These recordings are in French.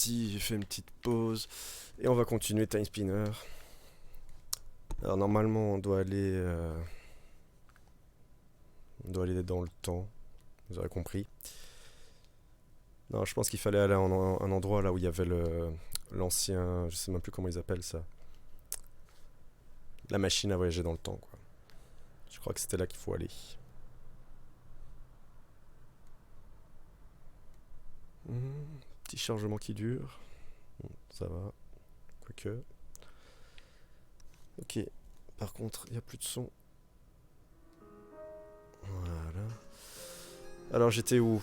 Si j'ai fait une petite pause et on va continuer Time Spinner. Alors normalement on doit aller dans le temps, vous aurez compris. Non, je pense qu'il fallait aller à un endroit là où il y avait l'ancien, je sais même plus comment ils appellent ça, la machine à voyager dans le temps quoi. Je crois que c'était là qu'il faut aller. Petit chargement qui dure, bon, ça va, quoique. Ok, par contre il n'y a plus de son. Voilà. Alors j'étais où?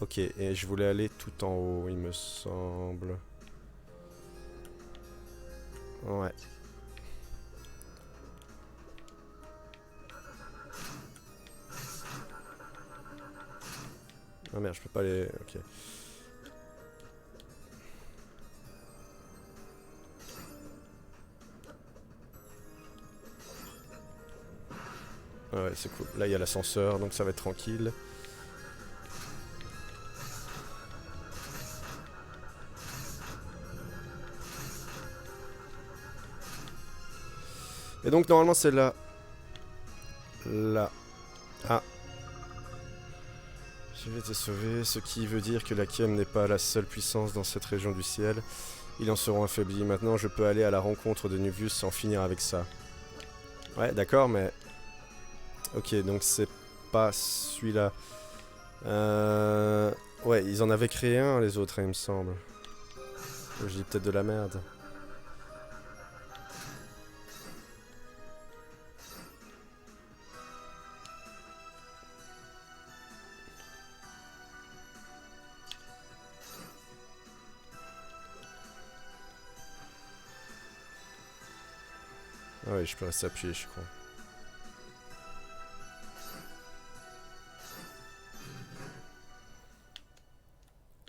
Ok, et je voulais aller tout en haut, il me semble. Ouais. Ah merde, je peux pas aller. Ok. Ah ouais, c'est cool. Là, il y a l'ascenseur, donc ça va être tranquille. Et donc, normalement, c'est là. Là. Ah, j'ai été sauvé, ce qui veut dire que la Kiem n'est pas la seule puissance dans cette région du ciel. Ils en seront affaiblis. Maintenant, je peux aller à la rencontre de Nuvius sans finir avec ça. Ouais, d'accord, mais... Ok, donc c'est pas celui-là. Ouais, ils en avaient créé un, les autres, il me semble. Je dis peut-être de la merde. Ah ouais, je peux rester appuyé, je crois.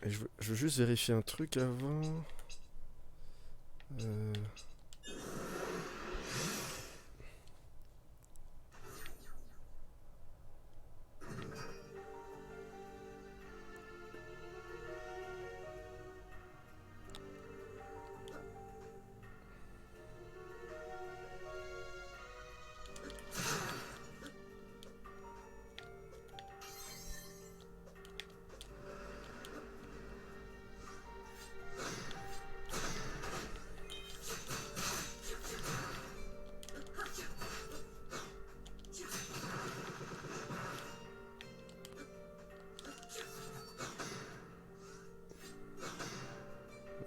Et je veux juste vérifier un truc avant. Euh...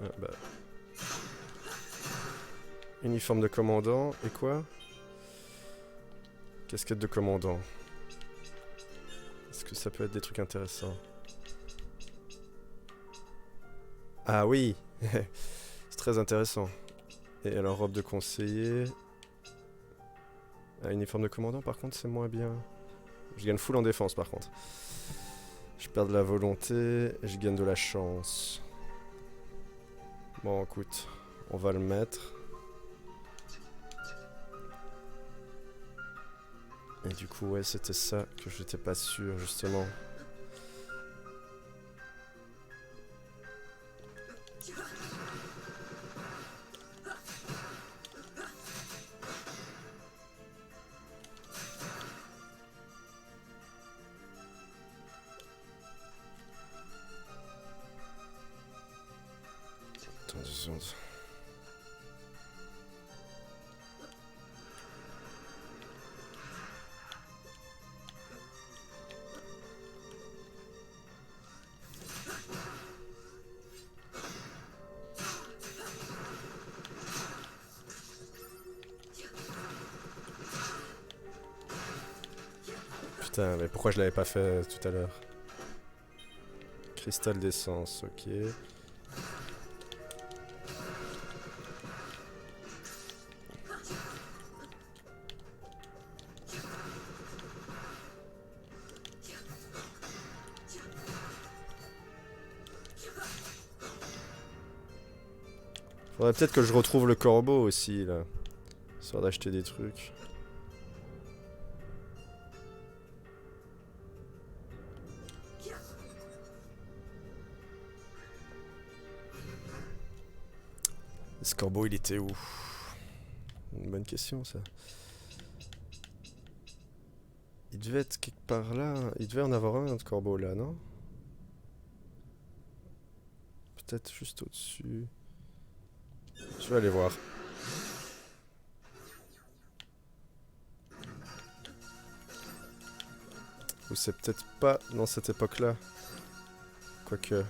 Ah, bah. Uniforme de commandant, et quoi? Casquette de commandant. Est-ce que ça peut être des trucs intéressants? Ah oui. C'est très intéressant. Et alors, robe de conseiller. Ah, uniforme de commandant, par contre, c'est moins bien. Je gagne full en défense, par contre. Je perds de la volonté, et je gagne de la chance. Bon, écoute, on va le mettre. Et du coup, ouais, c'était ça que j'étais pas sûr, justement. Attends 2 secondes. Putain, mais pourquoi je l'avais pas fait tout à l'heure? Cristal d'essence, ok. Faudrait peut-être que je retrouve le corbeau aussi, là. Histoire d'acheter des trucs. Ce corbeau, il était où? Une bonne question, ça. Il devait être quelque part là. Il devait en avoir un de corbeau là, non? Peut-être juste au-dessus. Je vais aller voir. Ou c'est peut-être pas dans cette époque-là. Quoique.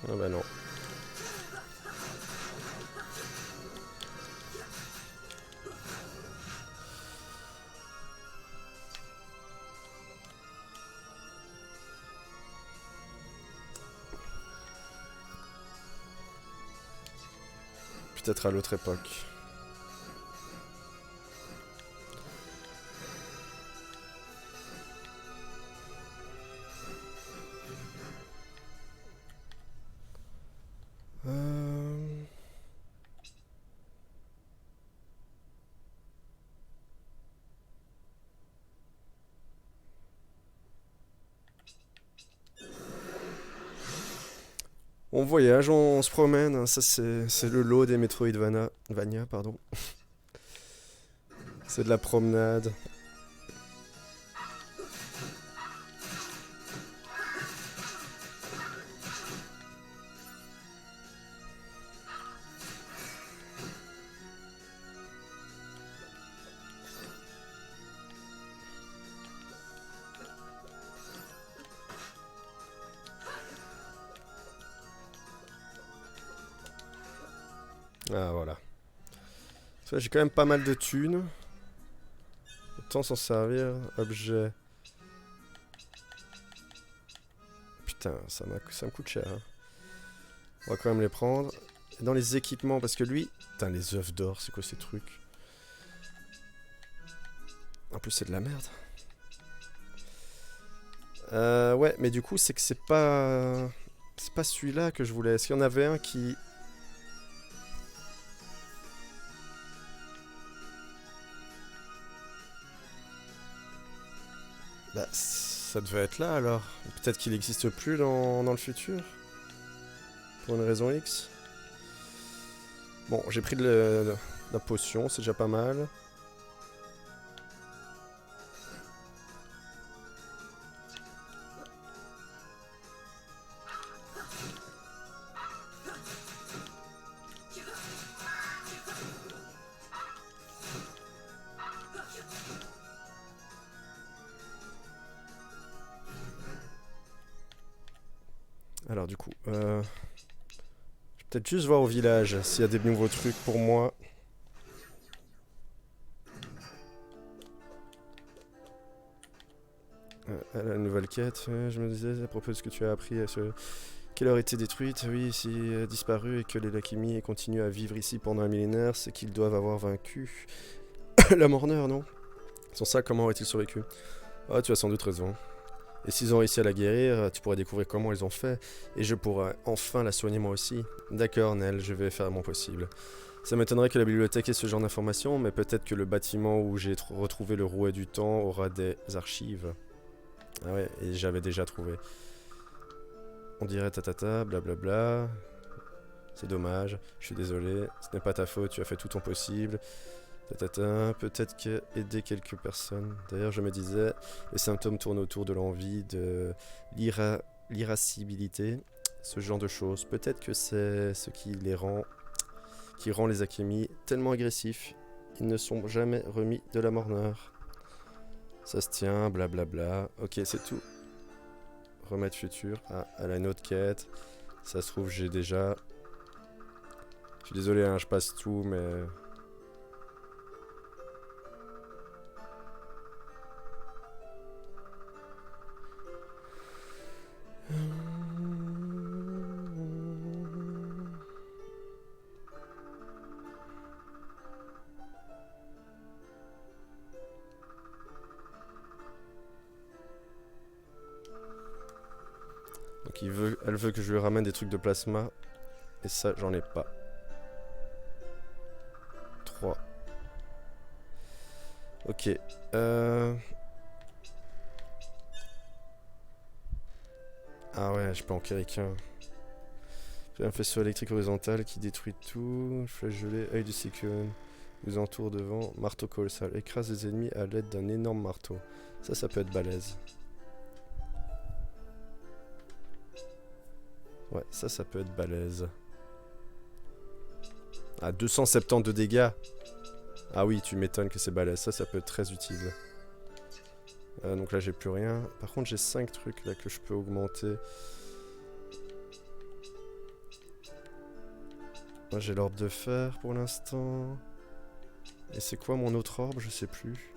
Ah bah non. Peut-être à l'autre époque. Euh... On voyage, on se promène, hein, ça c'est le lot des Metroidvania, pardon. C'est de la promenade. Ah voilà. Tu vois, j'ai quand même pas mal de thunes. Autant s'en servir. Objet. Putain, ça me coûte cher, hein. On va quand même les prendre. Et dans les équipements, parce que lui... Putain, les œufs d'or, c'est quoi ces trucs? En plus, c'est de la merde. Ouais, mais du coup, c'est que c'est pas... C'est pas celui-là que je voulais. Est-ce qu'il y en avait un qui... Bah, ça devait être là, alors. Peut-être qu'il n'existe plus dans le futur. Pour une raison X. Bon, j'ai pris la potion, c'est déjà pas mal. Alors du coup, je vais peut-être juste voir au village s'il y a des nouveaux trucs pour moi. La nouvelle quête, je me disais à propos de ce que tu as appris, qu'elle aurait été détruite, oui, si disparue et que les Lakimi continuent à vivre ici pendant un millénaire, c'est qu'ils doivent avoir vaincu la Morneur, non? Sans ça, comment auraient-ils survécu? Ah, tu as sans doute raison. Et s'ils ont réussi à la guérir, tu pourrais découvrir comment ils ont fait, et je pourrais enfin la soigner moi aussi. D'accord, Nell, je vais faire mon possible. Ça m'étonnerait que la bibliothèque ait ce genre d'informations, mais peut-être que le bâtiment où j'ai retrouvé le rouet du temps aura des archives. Ah ouais, et j'avais déjà trouvé. On dirait tatata, blablabla. C'est dommage, je suis désolé, ce n'est pas ta faute, tu as fait tout ton possible. Tatata, peut-être qu'aider quelques personnes. D'ailleurs, je me disais, les symptômes tournent autour de l'envie, de l'irascibilité, ce genre de choses. Peut-être que c'est ce qui rend les Akemi tellement agressifs. Ils ne sont jamais remis de la morneur. Ça se tient, blablabla. Ok, c'est tout. Remède futur. Ah, elle a une autre quête. Ça se trouve, j'ai déjà... Je suis désolé, hein, je passe tout, mais... Donc elle veut que je lui ramène des trucs de plasma. Et ça, j'en ai pas. 3. Ok. Ah ouais, je peux en carrer qu'un. J'ai un faisceau électrique horizontal qui détruit tout. Flèche gelée, œil du cyclone. Vous entoure devant. Marteau colossal. Écrase les ennemis à l'aide d'un énorme marteau. Ça peut être balèze. Ouais, ça peut être balèze. Ah, 270 de dégâts. Ah oui, tu m'étonnes que c'est balèze. Ça peut être très utile. Donc là, j'ai plus rien. Par contre, j'ai 5 trucs là que je peux augmenter. Moi, j'ai l'orbe de fer pour l'instant. Et c'est quoi mon autre orbe? Je sais plus.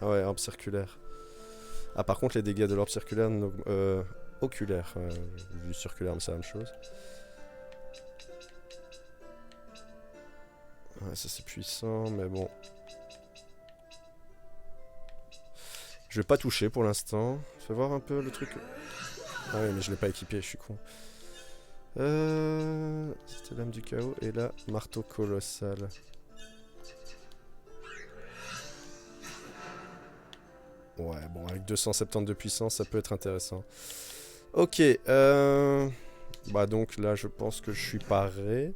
Ah ouais, orbe circulaire. Ah, par contre, les dégâts de l'orbe circulaire... oculaire. Vu circulaire, mais c'est la même chose. Ouais, ça c'est puissant, mais bon. Je vais pas toucher pour l'instant. Fais voir un peu le truc. Ah oui, mais je l'ai pas équipé, je suis con. C'était l'âme du chaos et là, marteau colossal. Ouais, bon, avec 270 de puissance, ça peut être intéressant. Ok, bah donc là, je pense que je suis paré.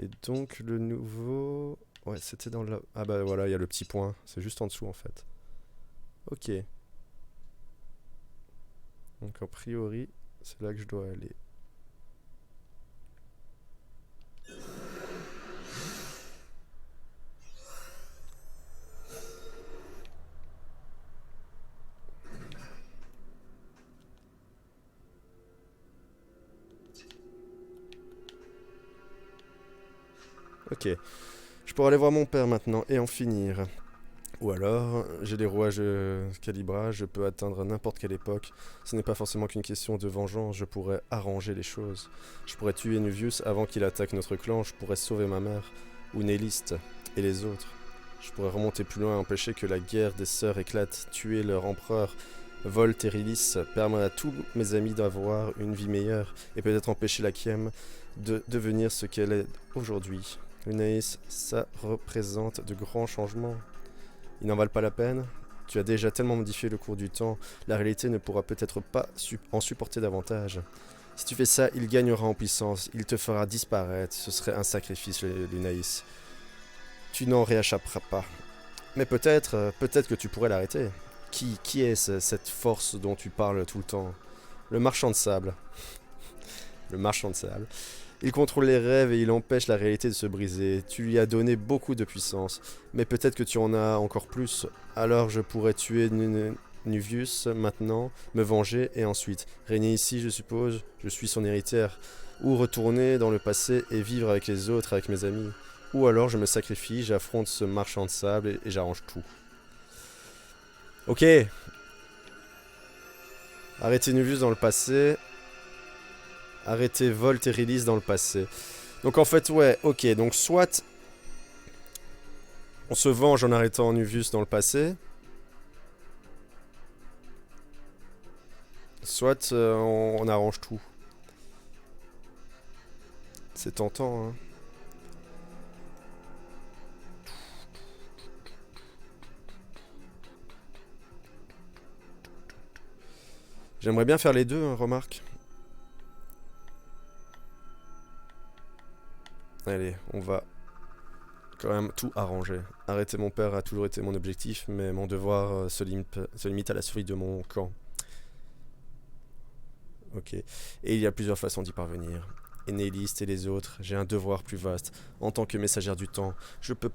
Et donc, le nouveau... Ouais, c'était dans la... Ah bah voilà, il y a le petit point. C'est juste en dessous, en fait. Ok. Donc, a priori, c'est là que je dois aller. Ok. Je pourrais aller voir mon père maintenant et en finir. Ou alors, j'ai des rouages de calibrage, je peux atteindre n'importe quelle époque. Ce n'est pas forcément qu'une question de vengeance, je pourrais arranger les choses. Je pourrais tuer Nuvius avant qu'il attaque notre clan, je pourrais sauver ma mère, ou Néliste, et les autres. Je pourrais remonter plus loin, empêcher que la guerre des sœurs éclate, tuer leur empereur, Volterilis, permettre à tous mes amis d'avoir une vie meilleure, et peut-être empêcher la Kiem de devenir ce qu'elle est aujourd'hui. Lunaïs, ça représente de grands changements. Ils n'en valent pas la peine. Tu as déjà tellement modifié le cours du temps, la réalité ne pourra peut-être pas en supporter davantage. Si tu fais ça, il gagnera en puissance, il te fera disparaître, ce serait un sacrifice, Lunaïs. Tu n'en rééchapperas pas. Mais peut-être que tu pourrais l'arrêter. Qui est cette force dont tu parles tout le temps? Le marchand de sable. Le marchand de sable. Il contrôle les rêves et il empêche la réalité de se briser. Tu lui as donné beaucoup de puissance, mais peut-être que tu en as encore plus. Alors je pourrais tuer Nuvius maintenant, me venger et ensuite régner ici, je suppose. Je suis son héritière. Ou retourner dans le passé et vivre avec les autres, avec mes amis. Ou alors je me sacrifie, j'affronte ce marchand de sable et j'arrange tout. Ok. Arrêtez Nuvius dans le passé. Arrêter Volt et Release dans le passé. Donc en fait, ouais, ok. Donc soit on se venge en arrêtant Nuvius dans le passé. Soit on arrange tout. C'est tentant, hein. J'aimerais bien faire les deux, hein, remarque. Allez, on va quand même tout arranger. Arrêter mon père a toujours été mon objectif, mais mon devoir se limite à la survie de mon camp. Ok. Et il y a plusieurs façons d'y parvenir. Néliste et les autres, j'ai un devoir plus vaste. En tant que messagère du temps, je peux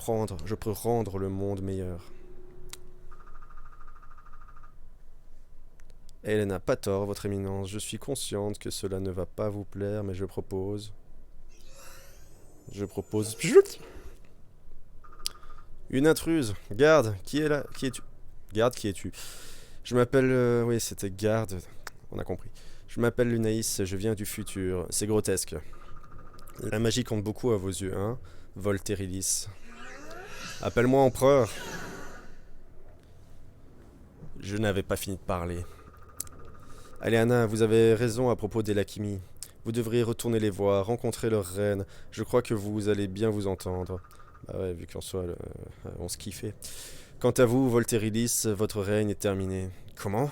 rendre le monde meilleur. Elle n'a pas tort, votre éminence. Je suis consciente que cela ne va pas vous plaire, mais je propose... Une intruse. Garde, qui est là? Qui es-tu? Garde, qui es-tu? Je m'appelle... oui, c'était garde. On a compris. Je m'appelle Lunaïs, je viens du futur. C'est grotesque. La magie compte beaucoup à vos yeux, hein? Volterilis. Appelle-moi empereur. Je n'avais pas fini de parler. Aléana, vous avez raison à propos des Lakimi. Vous devriez retourner les voir, rencontrer leur reine. Je crois que vous allez bien vous entendre. Bah ouais, vu qu'en soit, on se kiffait. Quant à vous, Volterilis, votre règne est terminé. Comment?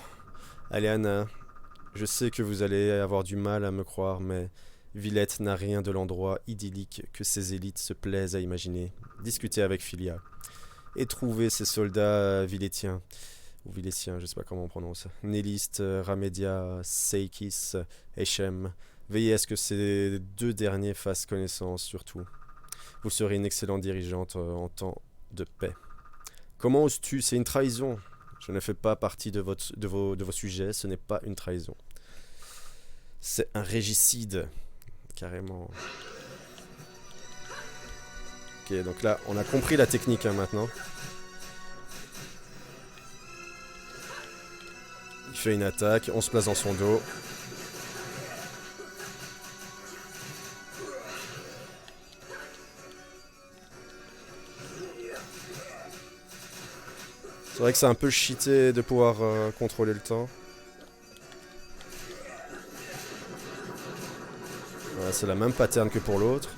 Aléana, je sais que vous allez avoir du mal à me croire, mais Villette n'a rien de l'endroit idyllique que ses élites se plaisent à imaginer. Discutez avec Philia. Et trouvez ces soldats villétiens. Ou villétiens, je sais pas comment on prononce. Néliste, Ramédia, Seikis, Echem. Veillez à ce que ces deux derniers fassent connaissance, surtout. Vous serez une excellente dirigeante en temps de paix. Comment oses-tu? C'est une trahison. Je ne fais pas partie de vos sujets, ce n'est pas une trahison. C'est un régicide. Carrément. Ok, donc là, on a compris la technique maintenant. Il fait une attaque, on se place dans son dos. C'est vrai que c'est un peu cheaté de pouvoir contrôler le temps. Voilà, c'est la même pattern que pour l'autre.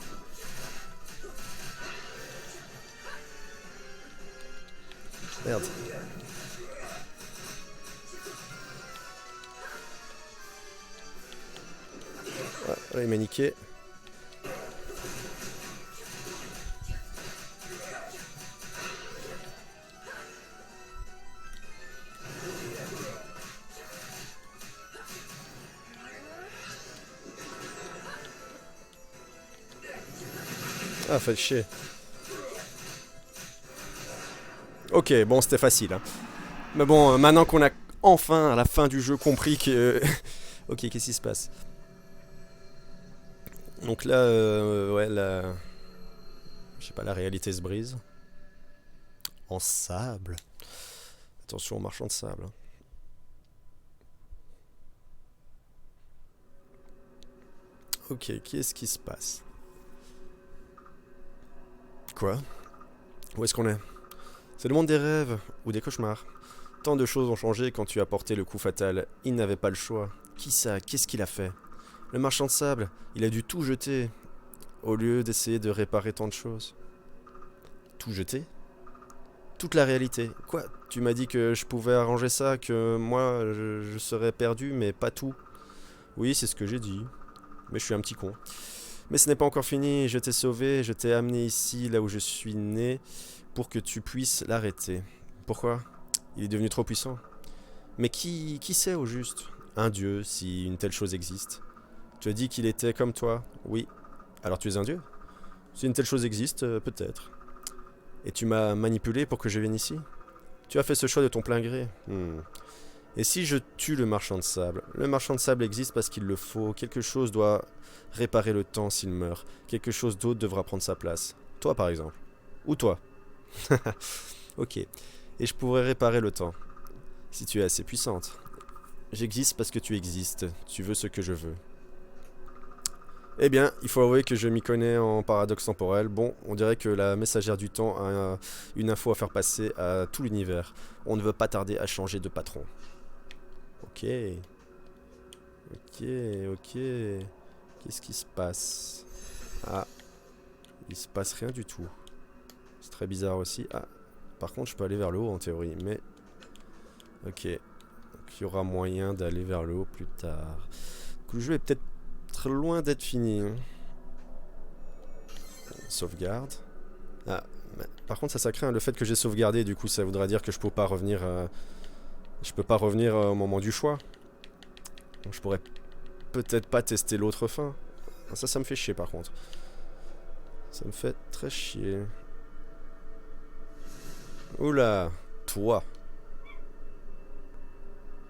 Merde. Ah, il m'a niqué. Ah, fait chier. Ok, bon, c'était facile. Hein. Mais bon, maintenant qu'on a enfin, à la fin du jeu, compris que... ok, qu'est-ce qui se passe? Donc là, ouais, la... Je sais pas, la réalité se brise. En sable. Attention aux marchands de sable. Hein. Ok, qu'est-ce qui se passe? Quoi? Où est-ce qu'on est? C'est le monde des rêves ou des cauchemars. Tant de choses ont changé quand tu as porté le coup fatal. Il n'avait pas le choix. Qui ça? Qu'est-ce qu'il a fait? Le marchand de sable, il a dû tout jeter, au lieu d'essayer de réparer tant de choses. Tout jeter? Toute la réalité. Quoi? Tu m'as dit que je pouvais arranger ça, que moi, je serais perdu, mais pas tout. Oui, c'est ce que j'ai dit. Mais je suis un petit con. Mais ce n'est pas encore fini, je t'ai sauvé, je t'ai amené ici, là où je suis né, pour que tu puisses l'arrêter. Pourquoi? Il est devenu trop puissant. Mais qui sait au juste? Un dieu, si une telle chose existe. Tu as dit qu'il était comme toi. Oui. Alors tu es un dieu? Si une telle chose existe, peut-être. Et tu m'as manipulé pour que je vienne ici? Tu as fait ce choix de ton plein gré. Et si je tue le marchand de sable? Le marchand de sable existe parce qu'il le faut. Quelque chose doit réparer le temps s'il meurt. Quelque chose d'autre devra prendre sa place. Toi, par exemple. Ou toi. Ok. Et je pourrais réparer le temps. Si tu es assez puissante. J'existe parce que tu existes. Tu veux ce que je veux. Eh bien, il faut avouer que je m'y connais en paradoxe temporel. Bon, on dirait que la messagère du temps a une info à faire passer à tout l'univers. On ne veut pas tarder à changer de patron. Ok. Ok, ok. Qu'est-ce qui se passe? Ah. Il se passe rien du tout. C'est très bizarre aussi. Ah. Par contre, je peux aller vers le haut en théorie, mais... Ok. Donc, il y aura moyen d'aller vers le haut plus tard. Donc, le jeu est peut-être très loin d'être fini. Hein. Sauvegarde. Ah. Mais, par contre, ça craint le fait que j'ai sauvegardé. Du coup, ça voudrait dire que je peux pas revenir... Je peux pas revenir au moment du choix. Donc, je pourrais peut-être pas tester l'autre fin. Ça me fait chier par contre. Ça me fait très chier. Oula, toi.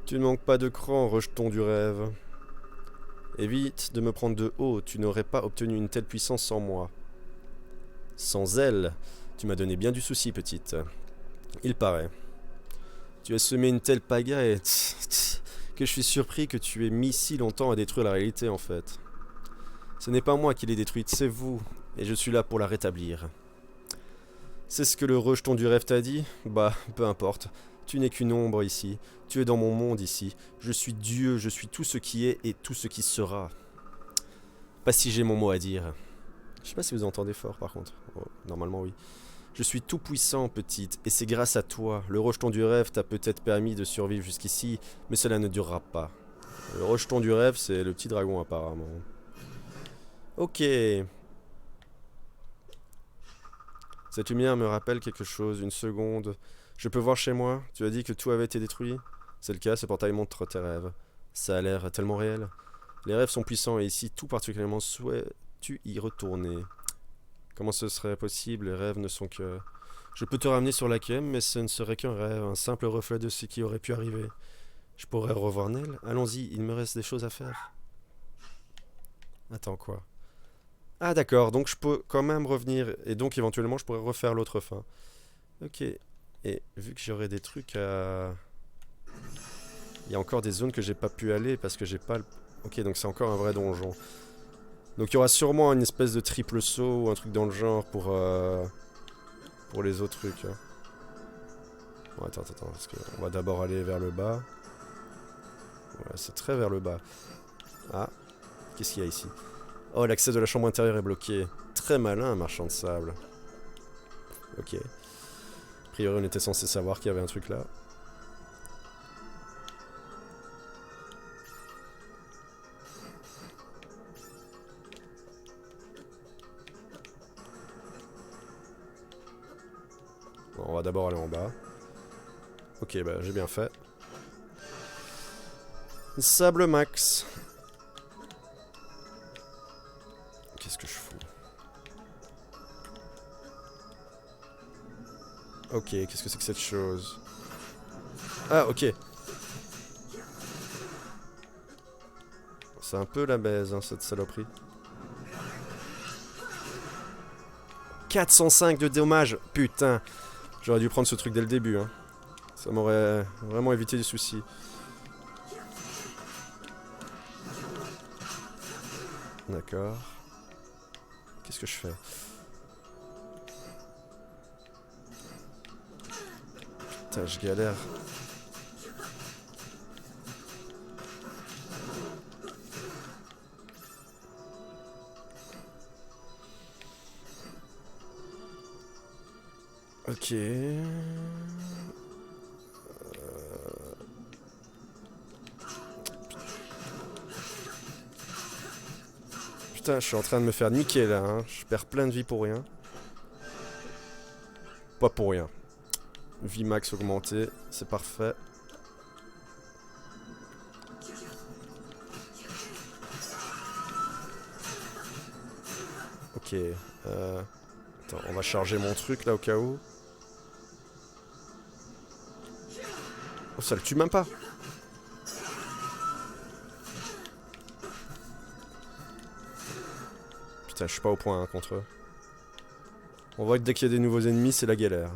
Tu ne manques pas de cran, rejeton du rêve. Évite de me prendre de haut, tu n'aurais pas obtenu une telle puissance sans moi. Sans elle, tu m'as donné bien du souci, petite. Il paraît. Tu as semé une telle pagaille que je suis surpris que tu aies mis si longtemps à détruire la réalité, en fait. Ce n'est pas moi qui l'ai détruite, c'est vous, et je suis là pour la rétablir. C'est ce que le rejeton du rêve t'a dit? Bah, peu importe. Tu n'es qu'une ombre ici. Tu es dans mon monde ici. Je suis Dieu, je suis tout ce qui est et tout ce qui sera. Pas si j'ai mon mot à dire. Je sais pas si vous entendez fort par contre. Oh, normalement oui. Je suis tout puissant, petite, et c'est grâce à toi. Le rejeton du rêve t'a peut-être permis de survivre jusqu'ici, mais cela ne durera pas. Le rejeton du rêve, c'est le petit dragon apparemment. Ok. Cette lumière me rappelle quelque chose, une seconde. Je peux voir chez moi? Tu as dit que tout avait été détruit? C'est le cas, ce portail montre tes rêves. Ça a l'air tellement réel. Les rêves sont puissants et ici, tout particulièrement, souhaites-tu y retourner? Comment ce serait possible? Les rêves ne sont que... Je peux te ramener sur la quête, mais ce ne serait qu'un rêve, un simple reflet de ce qui aurait pu arriver. Je pourrais revoir Nell? Allons-y, il me reste des choses à faire. Attends, quoi? Ah d'accord, donc je peux quand même revenir, et donc éventuellement je pourrais refaire l'autre fin. Ok, et vu que j'aurai des trucs à... Il y a encore des zones que j'ai pas pu aller parce que j'ai pas le... Ok, donc c'est encore un vrai donjon. Donc il y aura sûrement une espèce de triple saut ou un truc dans le genre pour les autres trucs. Hein. Bon, attends, parce qu'on va d'abord aller vers le bas. Ouais, c'est très vers le bas. Ah, qu'est-ce qu'il y a ici? Oh, l'accès de la chambre intérieure est bloqué. Très malin, marchand de sable. Ok. A priori, on était censé savoir qu'il y avait un truc là. Bon, on va d'abord aller en bas. Ok, bah j'ai bien fait. Sable max. Qu'est-ce que je fous? Ok, qu'est-ce que c'est que cette chose? Ah, ok. C'est un peu la baise, hein, cette saloperie. 405 de dommages. Putain. J'aurais dû prendre ce truc dès le début. Hein. Ça m'aurait vraiment évité des soucis. D'accord. Qu'est-ce que je fais? Putain, je galère. Ok. Putain, je suis en train de me faire niquer là. Hein. Je perds plein de vie pour rien. Pas pour rien. Vie max augmentée, c'est parfait. Ok. Attends, on va charger mon truc là au cas où. Oh, ça le tue même pas. Putain, je suis pas au point hein, contre eux. On voit que dès qu'il y a des nouveaux ennemis, c'est la galère.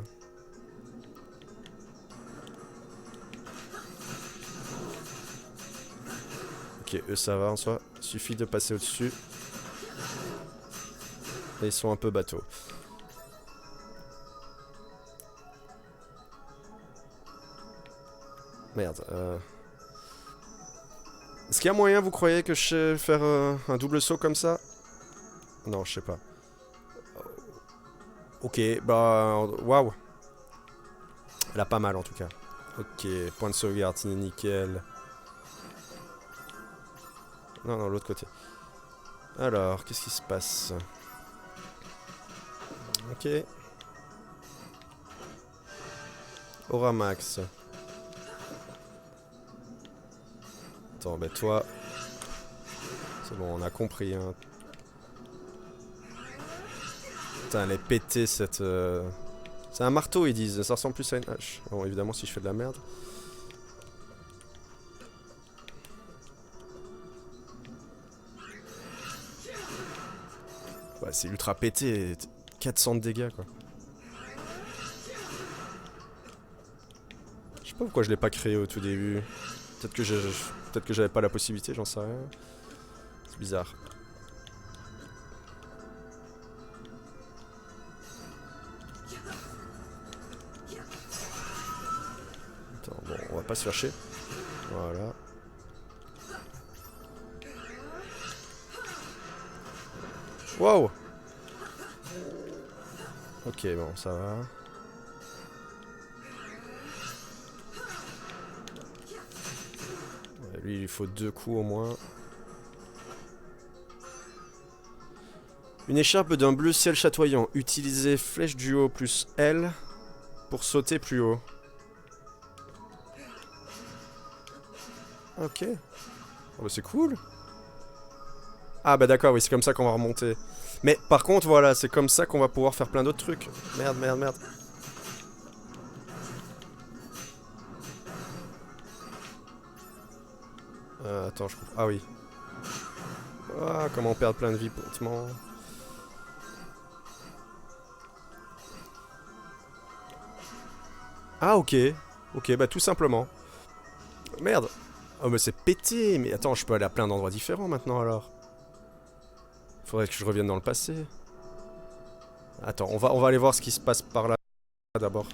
Ok, eux ça va en soi. Suffit de passer au-dessus. Et ils sont un peu bateaux. Merde. Est-ce qu'il y a moyen, vous croyez, que je sais faire un double saut comme ça? Non, je sais pas. Ok, bah... Waouh. Elle a pas mal en tout cas. Ok, point de sauvegarde, c'est nickel. Non, l'autre côté. Alors, qu'est-ce qui se passe? Ok. Aura max. Attends, bah toi... C'est bon, on a compris. Hein. Putain, elle est pétée cette... C'est un marteau, ils disent. Ça ressemble plus à une hache. Bon, évidemment, si je fais de la merde. Ouais, c'est ultra pété. 400 de dégâts, quoi. Je sais pas pourquoi je l'ai pas créé au tout début. Peut-être que j'avais pas la possibilité, j'en sais rien. C'est bizarre. pas se faire chier. Voilà. Wow. Ok, bon, ça va. Ouais, lui, il lui faut 2 coups au moins. Une écharpe d'un bleu ciel chatoyant. Utilisez flèche du haut plus L pour sauter plus haut. Ok. Oh bah c'est cool. Ah bah d'accord, oui, c'est comme ça qu'on va remonter. Mais par contre, voilà, c'est comme ça qu'on va pouvoir faire plein d'autres trucs. Merde, merde, merde. Attends, je comprends. Ah oui. Ah, comment perdre plein de vie bêtement. Ah ok. Ok, bah tout simplement. Merde. Oh mais c'est pété. Mais attends, je peux aller à plein d'endroits différents maintenant alors. Faudrait que je revienne dans le passé. Attends, on va aller voir ce qui se passe par là d'abord.